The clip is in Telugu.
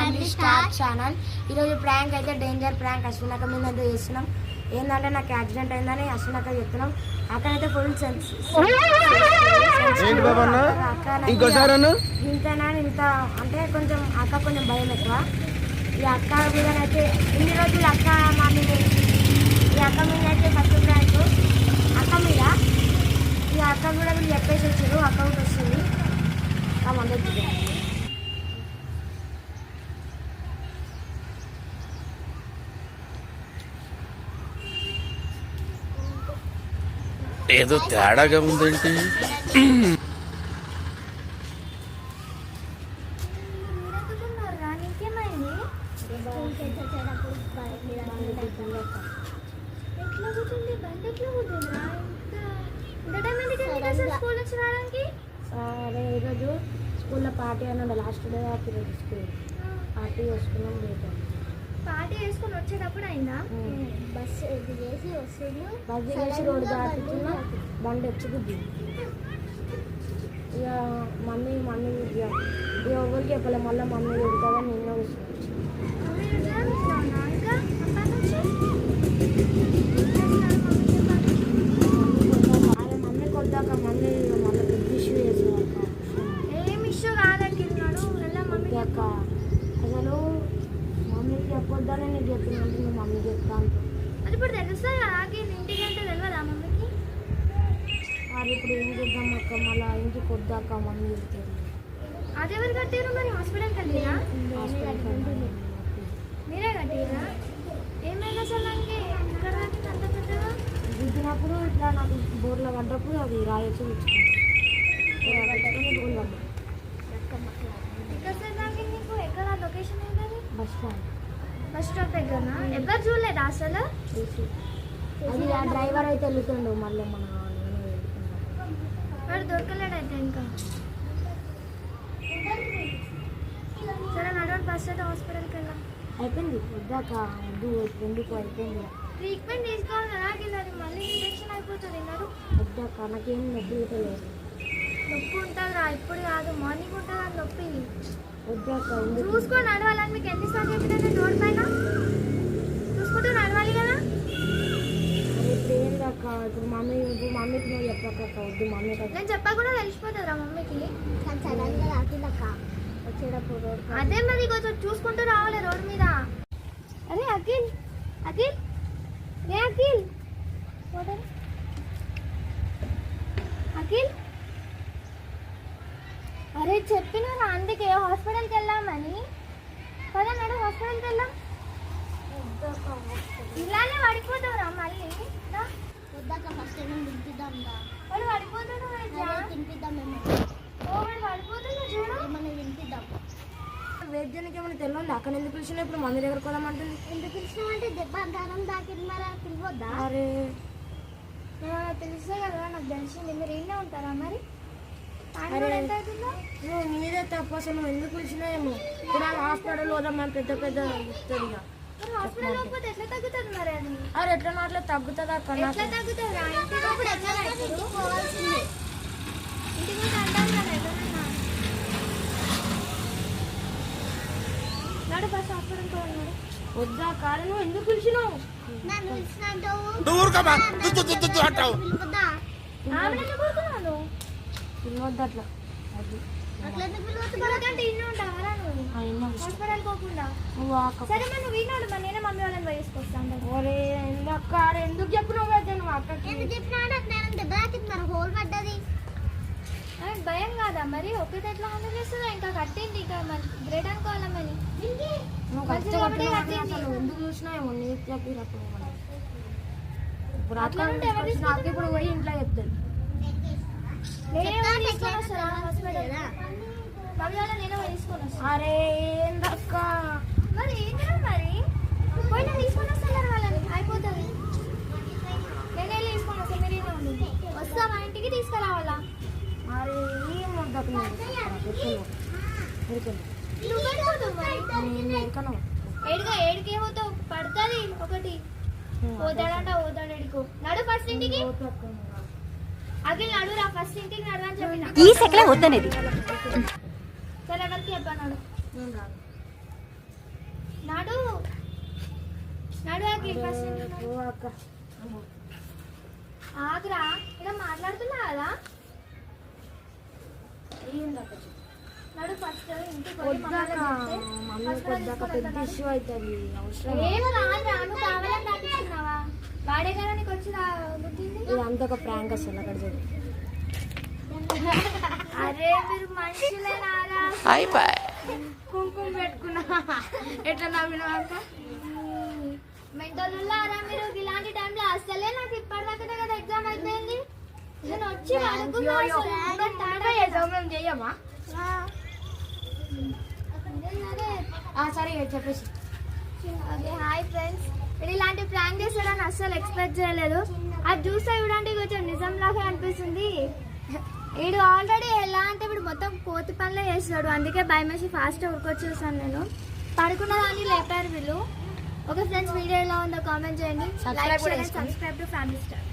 Family star channel. ఈరోజు ప్రాంక్ అయితే డేంజర్ ప్రాంక్ అశ్వినక్క మీద అయితే చేస్తున్నాం. ఏంటంటే నాకు యాక్సిడెంట్ అయిందని అశ్వినక్క చెప్తున్నాం. అక్కడైతే ఫుల్ ఇంతనా ఇంత అంటే కొంచెం అక్క కొంచెం భయం ఎక్కువ. ఈ అక్క మీద అయితే ఇన్ని రోజులు అక్క మా మీద ఈ అక్క మీద అయితే ఫస్ట్ ప్రాంక్ అక్క మీద. ఈ అక్క కూడా వీళ్ళు చెప్పేసి వచ్చారు. అక్క కూడా వస్తుంది మంది ఏదో తేడాగా ఉందేంటి? సరే ఈరోజు స్కూల్లో పార్టీ అని ఉండే లాస్ట్ డే స్కూల్ పార్టీ చేసుకున్నాం. పార్టీ చేసుకుని వచ్చేటప్పుడు అయిందా? బస్సు చేసి వస్తుంది. బస్సు చేసి రోడ్డు దాటుతున్నా బండి వచ్చి గుద్ది. ఇక మమ్మీ ఇక ఎవరికి చెప్పలే. మళ్ళీ మమ్మీ తిడుతుందా నిన్న అదే మమ్మీ కొద్దాక మమ్మీ మళ్ళీ పెద్ద ఇష్యూ చేసేవాళ్ళ. ఏం ఇష్యూ కాదట్టిన్నాడు మమ్మీ అక్క. అసలు మమ్మీకి చెప్పొద్దని నీకు చెప్పినట్టు నువ్వు మమ్మీ చెప్తా అంటూ. అది ఇప్పుడు తెలుస్తుంది కదా ఇంటికి అంటే తెలియదా మమ్మీకి? మరి ఇప్పుడు ఏం చేద్దాం అక్క? మళ్ళీ ఇంటికి వద్దాక మమ్మీ చెప్తారు. అది ఎవరు కట్టారు మరి? హాస్పిటల్కి వెళ్ళిరా? మీరే కట్టిరా? ఏమైనా అసలు నాకు ఎక్కడ కట్టింది అంత పెద్దగా? దిగినప్పుడు ఇట్లా నాకు బోర్లో పడ్డప్పుడు అది రాయొచ్చు నీకు ఎక్కడ లొకేషన్ ఏంటది? Bus stand. బస్ స్టాప్ దగ్గరనా? ఎవరు చూడలేదా అసలు? అది ఆ డ్రైవర్ అయితే వెళ్తుండు. మళ్ళీ మన వాడు దొరకలేడైతే ఇంకా. సరే నడవండి బస్ అయితే హాస్పిటల్కి వెళ్దాం. అయిపోయింది వద్దాక ఎందుకు అయిపోయింది. ట్రీట్మెంట్ తీసుకోవాలి కదా అది మళ్ళీ ఇన్ఫెక్షన్ అయిపోతుంది. నడు వద్దాక నాకేం నొప్పి లేదు. నొప్పి ఉంటుందిరా ఇప్పుడు కాదు మార్నింగ్ ఉంటుంది అని నొప్పి. వద్దాక చూసుకొని నడవాలని మీకు ఎన్నిసార్లు చెప్పినా రోడ్ పైన చూసుకుంటూ నడవాలి కదా. ఇప్పుడు ఏందక్క? ఇప్పుడు మమ్మీకి నువ్వు చెప్పక్క వద్దు మమ్మీ. నేను చెప్పకుండా తెలిసిపోతుందిరా మమ్మీకి. సడన్గా రాకిందక్క వచ్చేటప్పుడు. అదే మరి కొంచెం చూసుకుంటూ రావాలి రోడ్ మీద. అరే అఖిల్ అఖిల్ రే అఖిల్ అఖిల్ అరే చెప్పినారా అందుకే హాస్పిటల్కి వెళ్ళామని. పద నడు హాస్పిటల్కి వెళ్దాం. ఇలానే పడిపోతావురా మళ్ళీ. వద్దాక ఫస్ట్ తినిపిద్దాం. వాడు పడిపోతాడు తినిపిద్దాం మేము. వాడు పడిపోతాడు చూడు. మనం తినిపిద్దాం. వైద్యానికి ఏమైనా తెలియదు. అక్కడ ఎందుకు పిలిచినా ఇప్పుడు మంది దగ్గరకు పోదామంటుంది. ఎందుకు పిలిచినామంటే దెబ్బ దారం దాకింది మరి పిలవద్దా? అరే తెలిసే కదా నాకు తెలిసింది. మీరు ఏమే ఉంటారా మరి? ఎంత అవుతుందో నువ్వు మీదే తప్పు. అసలు నువ్వు ఎందుకు పిలిచినా ఏమో. ఇప్పుడు హాస్పిటల్ పోదాం మేము పెద్ద పెద్ద ఇస్తుంది. హాస్పిటల్ పోతే ఎట్లా తగ్గుతుంది మరి? అది అరే ఎట్లా అట్లా తగ్గుతుంది అక్కడ. ఎట్లా తగ్గుతుంది? ఇంటికి పోవాల్సింది. ఇంటికి పోతే అంటారు కదా ఎట్లన్నా. నడు బస్ హాస్పిటల్ పోవాలి. వద్దా కాదు నువ్వు ఎందుకు పిలిచినావు? పిలవద్దు అట్లా. సరే మరి నువ్వు విన్నాడు మరి నేనే మమ్మీ వాళ్ళని వేసుకొస్తాను. ఒరే ఎందుకు ఎందుకు చెప్పినావు కదా నువ్వు అక్కడికి చెప్పినా హోల్ పడ్డది. భయం కాదా మరి? ఒకటి ఎట్లా హ్యాండిల్ చేస్తుందా? ఇంకా కట్టింది ఇంకా గ్రేట్ అనుకోవాలా మరి. ఎందుకు చూసినా ఏమో నీకు చెప్పినప్పుడు నాకు ఇప్పుడు పోయి ఇంట్లో చెప్తాను. అరే ఏందక్క మరి ఏంటో మరి పోయినా తీసుకొని వస్తున్నారు వాళ్ళని. అయిపోతుంది. నేనే తీసుకొని వస్తాను. మీరేనే ఉండి వస్తా మా ఇంటికి తీసుకురావాలా? అరే ఏం వద్దకు ఏడికేమవుతావు పడుతుంది ఒకటి. పోతాడంట పోతాడు ఎడుకో. నడు ఫస్ట్ ఇంటికి. అఖిల్ నడురా ఫస్ట్ ఇంటికి నడవని చెప్పిన. ఈ సెకలే వద్దనేది. సరే ఎవరికి చెప్పన్నాడు? నాడు అఖిల్ ఫస్ట్ ఓ అక్క ఆగ్రా ఇలా మాట్లాడుతున్నా కదా నాడు ఫస్ట్ ఇంటికి పోయి వద్దాక మమ్మీ వద్దాక పెద్ద ఇష్యూ అవుతుంది అవసరం ఏమో రాను కావాలని రాపిస్తున్నావా వాడే కదా నీకు వచ్చి గుర్తింది ఇది అంత ఒక ప్రాంక్ అసలు అక్కడ చూడు అరే మీరు మనుషులేనారా కుంకుమ పెట్టుకున్నా ఎట్లా నవ్వినాక మెంటలున్నారా మీరు ఇలాంటి టైంలో అసలే నాకు ఇప్పటిదాకా కదా ఎగ్జామ్ అయిపోయింది నేను వచ్చి అనుకున్నా మేము చెయ్యమా సరే చెప్పేసి ఓకే హాయ్ ఫ్రెండ్స్ మీరు ఇలాంటి ప్రాంక్ చేస్తారని అస్సలు ఎక్స్పెక్ట్ చేయలేదు అది చూస్తే చూడండి కొంచెం నిజంలాగా అనిపిస్తుంది వీడు ఆల్రెడీ ఎలా అంటే వీడు మొత్తం కోతి పనులే చేస్తాడు అందుకే భయం వేసి ఫాస్ట్ ఊరుకొచ్చేసాను నేను పడుకున్న దాన్ని లేపారు వీళ్ళు ఓకే ఫ్రెండ్స్ వీడియో ఎలా ఉందో కామెంట్ చేయండి Subscribe కూడా సబ్స్క్రైబ్ టు ఫ్యామిలీ స్టార్